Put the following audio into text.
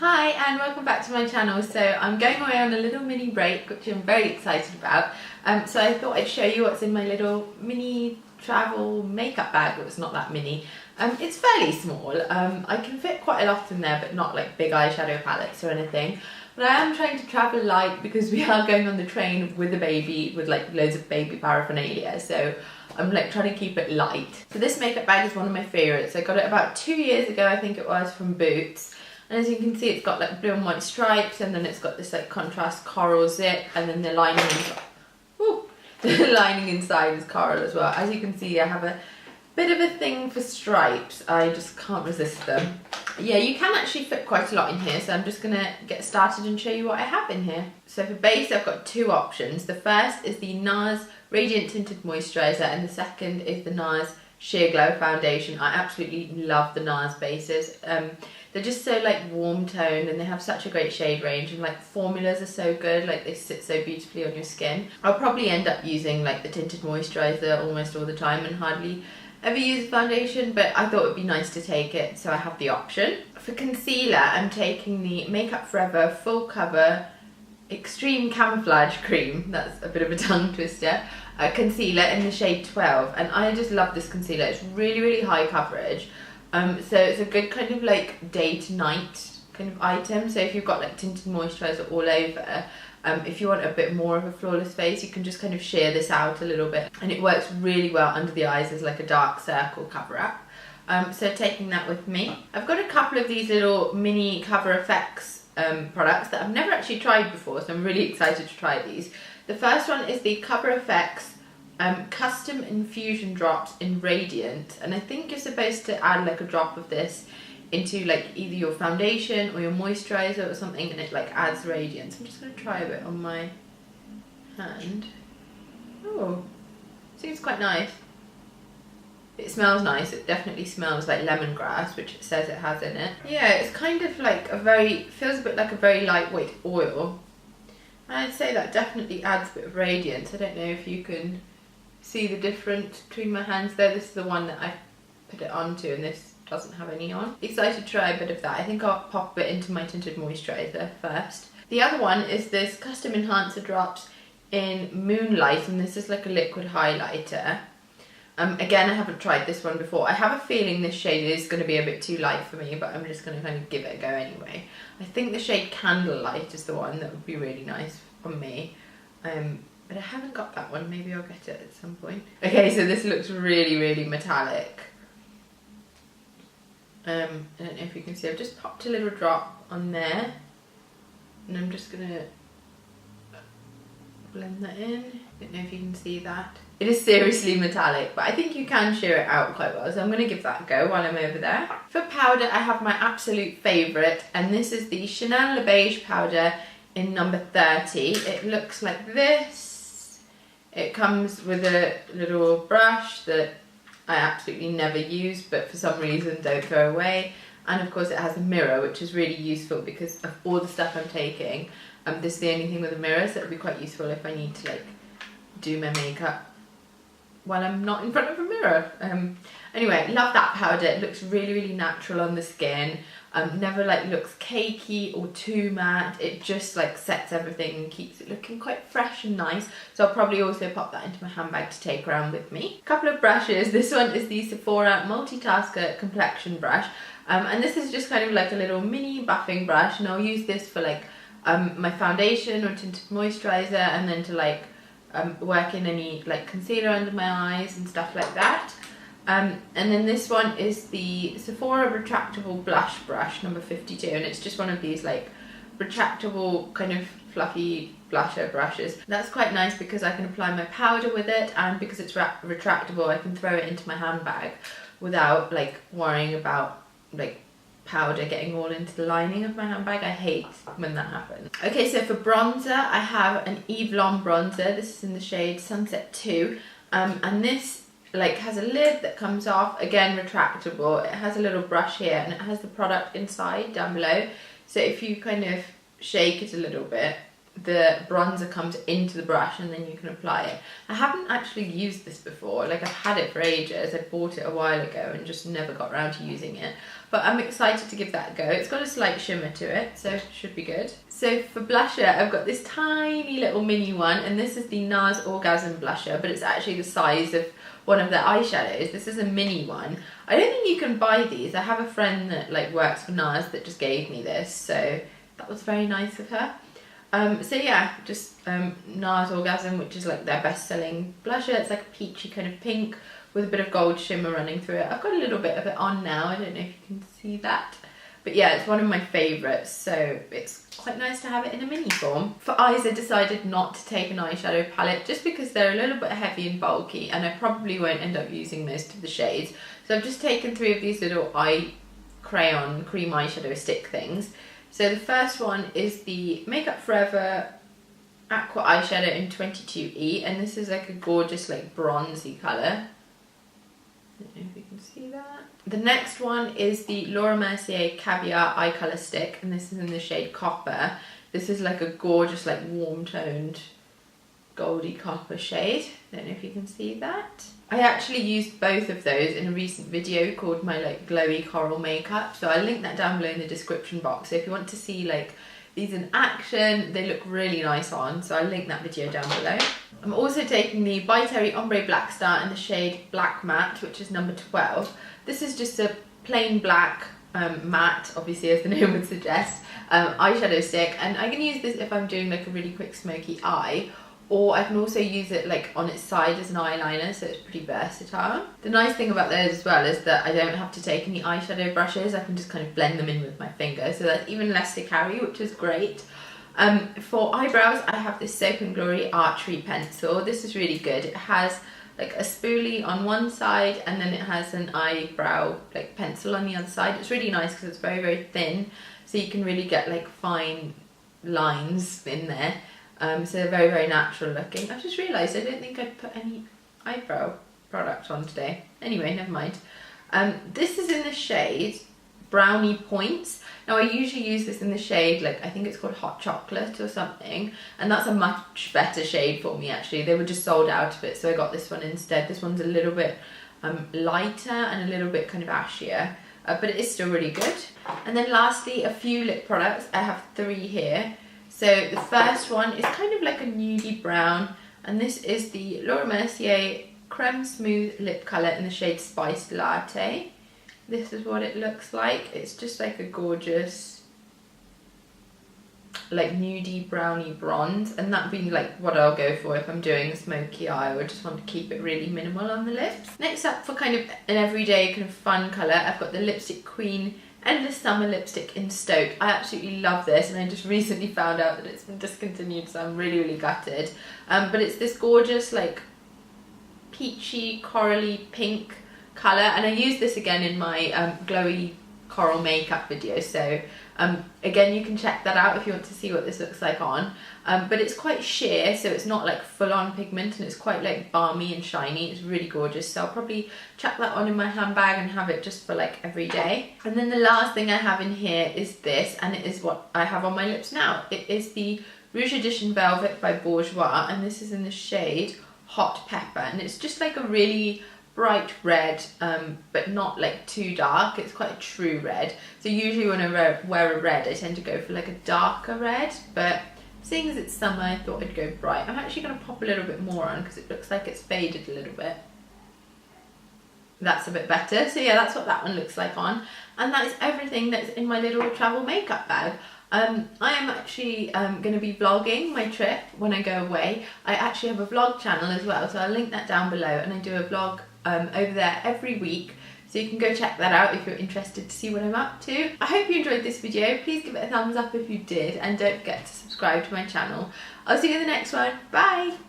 Hi and welcome back to my channel. So I'm going away on a little mini break, which I'm very excited about. So I thought I'd show you what's in my little mini travel makeup bag. It's not that mini. It's fairly small. I can fit quite a lot in there, but not like big eyeshadow palettes or anything. But I am trying to travel light because we are going on the train with a baby, with like loads of baby paraphernalia. So I'm like trying to keep it light. So this makeup bag is one of my favourites. I got it about 2 years ago, I think it was, from Boots. And as you can see, it's got like blue and white stripes, and then it's got this like contrast coral zip, and then the lining inside, the lining inside is coral as well. As you can see, I have a bit of a thing for stripes. I just can't resist them. Yeah, you can actually fit quite a lot in here, so I'm just gonna get started and show you what I have in here. So for base, I've got two options. The first is the Nars Radiant Tinted Moisturiser, and the second is the Nars Sheer Glow Foundation. I absolutely love the Nars bases. They're just so like warm toned, and they have such a great shade range, and like formulas are so good, like they sit so beautifully on your skin. I'll probably end up using like the tinted moisturiser almost all the time and hardly ever use foundation, but I thought it would be nice to take it, so I have the option. For concealer, I'm taking the Makeup Forever Full Cover Extreme Camouflage Cream. That's a bit of a tongue twister. Concealer in the shade 12, and I just love this concealer. It's really high coverage. So it's a good kind of like day to night kind of item. So if you've got like tinted moisturiser all over, if you want a bit more of a flawless face, you can just kind of sheer this out a little bit, and it works really well under the eyes as like a dark circle cover up. So taking that with me. I've got a couple of these little mini Cover FX products that I've never actually tried before, so I'm really excited to try these. The first one is the Cover FX custom infusion drops in Radiance, and I think you're supposed to add like a drop of this into like either your foundation or your moisturiser or something, and it like adds radiance. I'm just going to try a bit on my hand. Oh, seems quite nice. It smells nice. It definitely smells like lemongrass, which it says it has in it. Yeah, it's kind of like feels a bit like a very lightweight oil. I'd say that definitely adds a bit of radiance. I don't know if you can see the difference between my hands there. This is the one that I put it onto, and this doesn't have any on. Excited to try a bit of that. I think I'll pop it into my tinted moisturiser first. The other one is this Custom Enhancer Drops in Moonlight, and this is like a liquid highlighter. Again, I haven't tried this one before. I have a feeling this shade is going to be a bit too light for me, but I'm just going to kind of give it a go anyway. I think the shade Candlelight is the one that would be really nice on me. But I haven't got that one. Maybe I'll get it at some point. Okay, so this looks really metallic. I don't know if you can see. I've just popped a little drop on there, and I'm just gonna blend that in. I don't know if you can see that. It is seriously metallic, but I think you can sheer it out quite well, so I'm gonna give that a go while I'm over there. For powder, I have my absolute favourite, and this is the Chanel Le Beige powder in number 30. It looks like this. It comes with a little brush that I absolutely never use, but for some reason don't throw away. And of course it has a mirror, which is really useful because of all the stuff I'm taking. This is the only thing with a mirror, so it would be quite useful if I need to like do my makeup while I'm not in front of a mirror. Anyway, love that powder. It looks really natural on the skin. Never like looks cakey or too matte. It just like sets everything and keeps it looking quite fresh and nice. So I'll probably also pop that into my handbag to take around with me. A couple of brushes. This one is the Sephora Multitasker complexion brush, and this is just kind of like a little mini buffing brush, and I'll use this for like my foundation or tinted moisturiser, and then to like work in any like concealer under my eyes and stuff like that. And then this one is the Sephora Retractable Blush Brush number 52, and it's just one of these like retractable kind of fluffy blusher brushes. That's quite nice because I can apply my powder with it, and because it's retractable I can throw it into my handbag without like worrying about like powder getting all into the lining of my handbag. I hate when that happens. Okay, so for bronzer, I have an Eve Lom bronzer. This is in the shade Sunset 2, and this like has a lid that comes off, again retractable. It has a little brush here, and it has the product inside down below, so if you kind of shake it a little bit, the bronzer comes into the brush and then you can apply it. I haven't actually used this before, like I've had it for ages. I bought it a while ago and just never got around to using it. But I'm excited to give that a go. It's got a slight shimmer to it, so it should be good. So for blusher, I've got this tiny little mini one, and this is the Nars Orgasm blusher, but it's actually the size of one of their eyeshadows. This is a mini one. I don't think you can buy these. I have a friend that like works for Nars that just gave me this, so that was very nice of her. So yeah, just Nars Orgasm, which is like their best-selling blusher. It's like a peachy kind of pink with a bit of gold shimmer running through it. I've got a little bit of it on now. I don't know if you can see that. But yeah, it's one of my favourites, so it's quite nice to have it in a mini form. For eyes, I decided not to take an eyeshadow palette just because they're a little bit heavy and bulky, and I probably won't end up using most of the shades. So I've just taken 3 of these little eye crayon cream eyeshadow stick things. So the first one is the Makeup Forever Aqua eyeshadow in 22E, and this is like a gorgeous like bronzy colour. I don't know if you can see that. The next one is the Mercier Caviar eye colour stick, and this is in the shade Copper. This is like a gorgeous like warm toned goldy copper shade. I don't know if you can see that. I actually used both of those in a recent video called my like glowy coral makeup, so I'll link that down below in the description box. So if you want to see like these in action, they look really nice on, so I'll link that video down below. I'm also taking the By Terry Ombre Backstar in the shade Black Matte, which is number 12. This is just a plain black matte, obviously as the name would suggest, eyeshadow stick, and I can use this if I'm doing like a really quick smoky eye, or I can also use it like on its side as an eyeliner, so it's pretty versatile. The nice thing about those as well is that I don't have to take any eyeshadow brushes. I can just kind of blend them in with my finger, so that's even less to carry, which is great. For eyebrows, I have this Soap & Glory Archery pencil. This is really good. It has like a spoolie on one side, and then it has an eyebrow like pencil on the other side. It's really nice because it's very, very thin, so you can really get like fine lines in there. So they're very, very natural looking. I've just realised I don't think I'd put any eyebrow product on today. Anyway, never mind. This is in the shade Brownie Points. Now I usually use this in the shade, like I think it's called Hot Chocolate or something, and that's a much better shade for me actually. They were just sold out of it, so I got this one instead. This one's a little bit lighter and a little bit kind of ashier, but it is still really good. And then lastly, a few lip products. I have 3 here. So the first one is kind of like a nudie brown, and this is the Laura Mercier Creme Smooth Lip Colour in the shade Spiced Latte. This is what it looks like. It's just like a gorgeous like nudie brownie bronze, and that'd be like what I'll go for if I'm doing a smoky eye or just want to keep it really minimal on the lips. Next up, for kind of an everyday kind of fun colour, I've got the Lipstick Queen Endless Summer Lipstick in Stoke. I absolutely love this, and I just recently found out that it's been discontinued, so I'm really, really gutted. But it's this gorgeous like peachy corally pink colour, and I used this again in my glowy coral makeup video, so again you can check that out if you want to see what this looks like on. But it's quite sheer, so it's not like full-on pigment, and it's quite like balmy and shiny. It's really gorgeous, so I'll probably chuck that on in my handbag and have it just for like every day. And then the last thing I have in here is this, and it is what I have on my lips now. It is the Rouge Edition Velvet by Bourjois, and this is in the shade Hot Pepper, and it's just like a really bright red, but not like too dark. It's quite a true red, so usually when I wear a red I tend to go for like a darker red, but seeing as it's summer I thought I'd go bright. I'm actually going to pop a little bit more on because it looks like it's faded a little bit. That's a bit better. So yeah, that's what that one looks like on, and that is everything that's in my little travel makeup bag. I am actually going to be vlogging my trip when I go away. I actually have a vlog channel as well, so I'll link that down below, and I do a vlog over there every week, so you can go check that out if you're interested to see what I'm up to. I hope you enjoyed this video. Please give it a thumbs up if you did, and don't forget to subscribe to my channel. I'll see you in the next one. Bye!